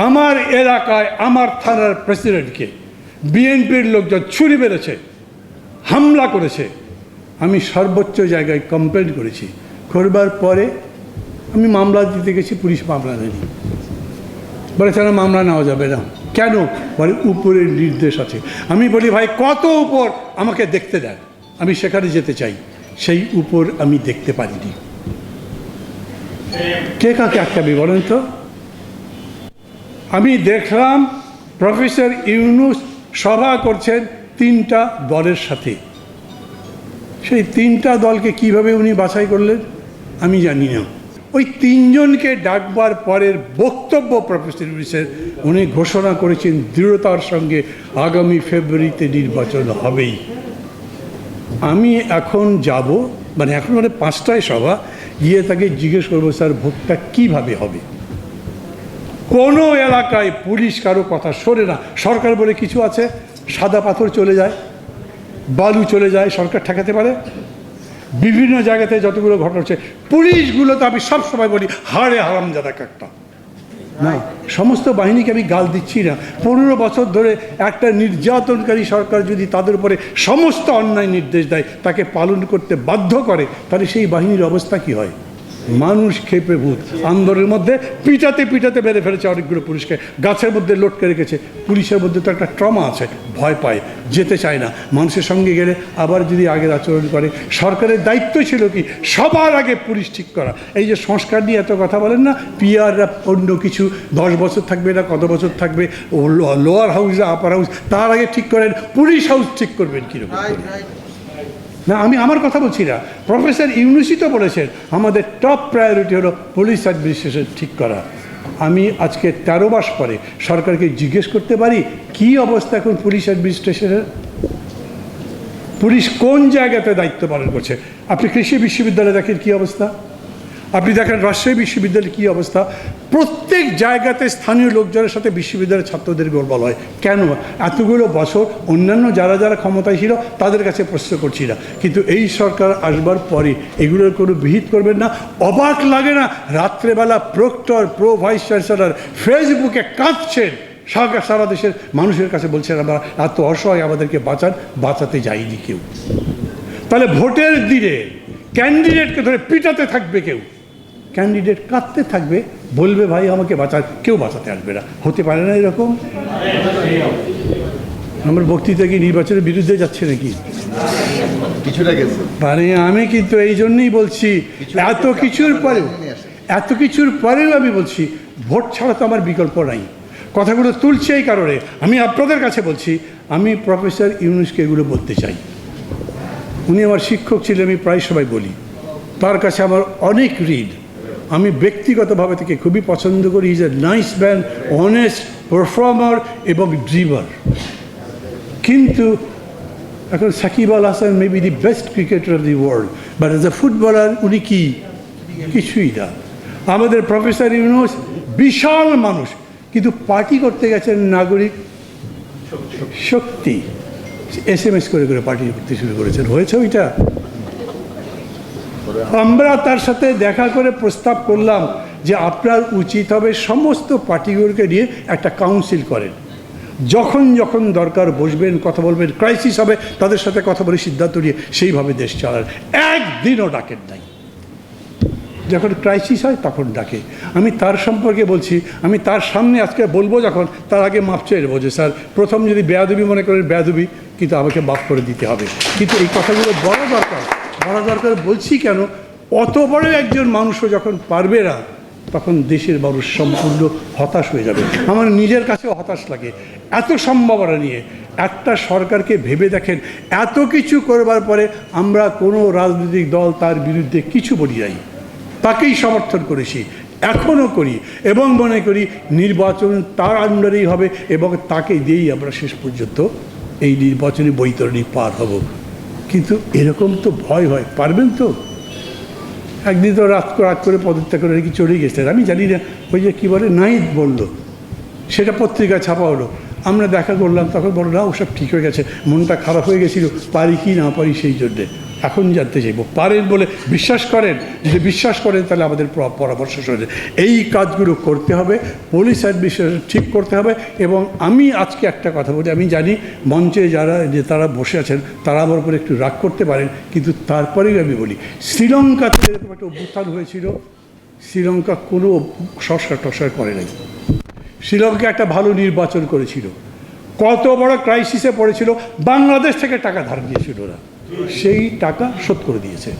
আমার এলাকায় আমার থানার প্রেসিডেন্টকে বিএনপির লোকজন ছুরি মেরেছে, হামলা করেছে। আমি সর্বোচ্চ জায়গায় কমপ্লেন করেছি। করবার পরে আমি মামলা দিতে গেছি, পুলিশ মামলা নেয়নি। বলে তারা মামলা নেওয়া যাবে না। কেন? বলে উপরের নির্দেশ আছে। আমি বলি ভাই কত উপর আমাকে দেখতে দেন, আমি সেখানে যেতে চাই। সেই উপর আমি দেখতে পারিনি। কে কাকে আটকাবে বলেন তো? আমি দেখলাম প্রফেসর ইউনূস সভা করছেন 3টা দলের সাথে। সেই 3টা দলকে কিভাবে উনি বাছাই করলেন আমি জানি না। ওই 3 জনকে ডাকবার পরের বক্তব্য প্রফেসর ইউনূসের, উনি ঘোষণা করেছেন দৃঢ়তার সঙ্গে আগামী ফেব্রুয়ারিতে নির্বাচন হবেই। আমি এখন যাব, মানে এখন 5টায় সভা, গিয়ে তাকে জিজ্ঞেস করবো স্যার ভোটটা কীভাবে হবে। কোনো এলাকায় পুলিশ কারো কথা শোনে না। সরকার বলে কিছু আছে, সাদা পাথর চলে যায়, বালু চলে যায়, সরকার ঠেকাতে পারে? বিভিন্ন জায়গাতে যতগুলো ঘটনা হচ্ছে, পুলিশগুলো তো আমি সবসময় বলি হাড়ে হারামজাদা একটা না। সমস্ত বাহিনীকে আমি গাল দিচ্ছি না। 15 বছর ধরে একটা নির্যাতনকারী সরকার যদি তাদের উপরে সমস্ত অন্যায় নির্দেশ দেয়, তাকে পালন করতে বাধ্য করে, তাহলে সেই বাহিনীর অবস্থা কি হয়? মানুষ খেপে ভূত। আন্দোলনের মধ্যে পিটাতে পিটাতে মেরে ফেলেছে অনেকগুলো পুলিশকে, গাছের মধ্যে লটকে রেখেছে। পুলিশের মধ্যে তো একটা ট্রমা আছে, ভয় পায়, যেতে চায় না। মানুষের সঙ্গে গেলে আবার যদি আগের আচরণ করে। সরকারের দায়িত্ব ছিল কি সবার আগে পুলিশ ঠিক করা। এই যে সংস্কার নিয়ে এত কথা বলেন না, পিআররা অন্য কিছু 10 বছর থাকবে না কত বছর থাকবে, লোয়ার হাউস আপার হাউস, তার আগে ঠিক করেন পুলিশ হাউস ঠিক করবেন কীরকম। না, আমি আমার কথা বলছি না, প্রফেসর ইউনূসই তো বলেছেন আমাদের টপ প্রায়োরিটি হলো পুলিশ অ্যাডমিনিস্ট্রেশন ঠিক করা। আমি আজকে 13 মাস পরে সরকারকে জিজ্ঞেস করতে পারি কি অবস্থা এখন পুলিশ অ্যাডমিনিস্ট্রেশনের? পুলিশ কোন জায়গাতে দায়িত্ব পালন করছে? আপনি কৃষি বিশ্ববিদ্যালয়ে দেখেন কী অবস্থা, আপনি দেখেন রাজশাহী বিশ্ববিদ্যালয়ের কী অবস্থা। প্রত্যেক জায়গাতে স্থানীয় লোকজনের সাথে বিশ্ববিদ্যালয়ের ছাত্রদের গোলমাল হয়। কেন? এতগুলো বছর অন্যান্য যারা যারা ক্ষমতায় ছিল তাদের কাছে প্রশ্ন করছি না, কিন্তু এই সরকার আসবার পরে এগুলোর কোনো বিহিত করবেন না। অবাক লাগে না রাত্রেবেলা প্রক্টর ভাইস চ্যান্সেলর ফেসবুকে কাঁদছেন, সারা দেশের মানুষের কাছে বলছেন আমরা এত অসহায়, আমাদেরকে বাঁচান। বাঁচাতে যায়নি কেউ। তাহলে ভোটের দিনে ক্যান্ডিডেটকে ধরে পিটাতে থাকবে কেউ, ক্যান্ডিডেট কাঁদতে থাকবে, বলবে ভাই আমাকে বাঁচান, কেউ বাঁচাতে আসবে না। হতে পারে না এরকম? আমার বক্তৃতা কি নির্বাচনের বিরুদ্ধে যাচ্ছে নাকি? মানে আমি কিন্তু এই জন্যই বলছি, এত কিছুর পরেও আমি বলছি ভোট ছাড়া তো আমার বিকল্প নাই। কথাগুলো তুলছে এই কারণে আমি আপনাদের কাছে বলছি, আমি প্রফেসর ইউনূসকে এগুলো বলতে চাই। উনি আমার শিক্ষক ছিলেন, আমি প্রায় সবাই বলি, তার কাছে আমার অনেক ঋণ। আমি ব্যক্তিগতভাবে থেকে খুবই পছন্দ করি। Is a nice man, honest performer এবং ড্রিমার। কিন্তু এখন Shakib Al Hasan may be the best cricketer of the world, but as a footballer উনি কি? কিছুই না। আমাদের প্রফেসর ইউনূস বিশাল মানুষ, কিন্তু পার্টি করতে গেছেন নাগরিক শক্তি, SMS করে করে পার্টি করতে শুরু করেছেন। হয়েছে ওইটা? আমরা তার সাথে দেখা করে প্রস্তাব করলাম যে আপনার উচিত হবে সমস্ত পার্টিগুলোকে নিয়ে একটা কাউন্সিল করেন, যখন যখন দরকার বসবেন, কথা বলবেন, ক্রাইসিস হবে তাদের সাথে কথা বলে সিদ্ধান্ত নিয়ে সেইভাবে দেশ চালান। একদিনও ডাকেন নাই। যখন ক্রাইসিস হয় তখন ডাকে। আমি তার সম্পর্কে বলছি, আমি তার সামনে আজকে বলবো যখন, তার আগে মাপ চেয়ে নেবো যে স্যার প্রথম যদি বেয়াদবি মনে করেন বেয়াদবি, কিন্তু আমাকে মাফ করে দিতে হবে। কিন্তু এই কথাগুলো বলা দরকার বলছি কেন? অত বড় একজন মানুষও যখন পারবে না, তখন দেশের মানুষ সম্পূর্ণ হতাশ হয়ে যাবে। আমার নিজের কাছেও হতাশ লাগে এত সম্ভাবনা নিয়ে। একটা সরকারকে ভেবে দেখেন, এত কিছু করবার পরে আমরা কোনো রাজনৈতিক দল তার বিরুদ্ধে কিছু বলি নাই, তাকেই সমর্থন করেছি, এখনও করি, এবং মনে করি নির্বাচন তার আন্ডারেই হবে এবং তাকে দিয়েই আমরা শেষ পর্যন্ত এই নির্বাচনী বৈতরণী পার হব। কিন্তু এরকম তো ভয় হয়, পারবেন তো? একদিন তো রাত করে পদত্যাগ করে নাকি চলে গেছেন, আমি জানি না। ওই যে কী বলে নাইট বললো, সেটা পত্রিকায় ছাপা হলো, আমরা দেখা করলাম, তখন বললো না ওসব ঠিক হয়ে গেছে, মনটা খারাপ হয়ে গেছিলো, পারি কি না পারি সেই জন্যে। এখন জানতে চাইব, পারেন বলে বিশ্বাস করেন? যদি বিশ্বাস করেন তাহলে আমাদের পরামর্শ শুনে এই কাজগুলো করতে হবে, পুলিশ অ্যাডমিনিস্ট্রেশন ঠিক করতে হবে। এবং আমি আজকে একটা কথা বলি, আমি জানি মঞ্চে যারা তারা বসে আছেন তারা আমার উপর একটু রাগ করতে পারেন, কিন্তু তারপরেই আমি বলি, শ্রীলঙ্কাতে এরকম একটা অভ্যুত্থান হয়েছিল, শ্রীলঙ্কা কোনো সংস্কার টস্কার করে নাই। শ্রীলঙ্কা একটা ভালো নির্বাচন করেছিল, কত বড় ক্রাইসিসে পড়েছিল, বাংলাদেশ থেকে টাকা ধার দিয়েছিল ওরা, সেই টাকা শোধ করে দিয়েছে।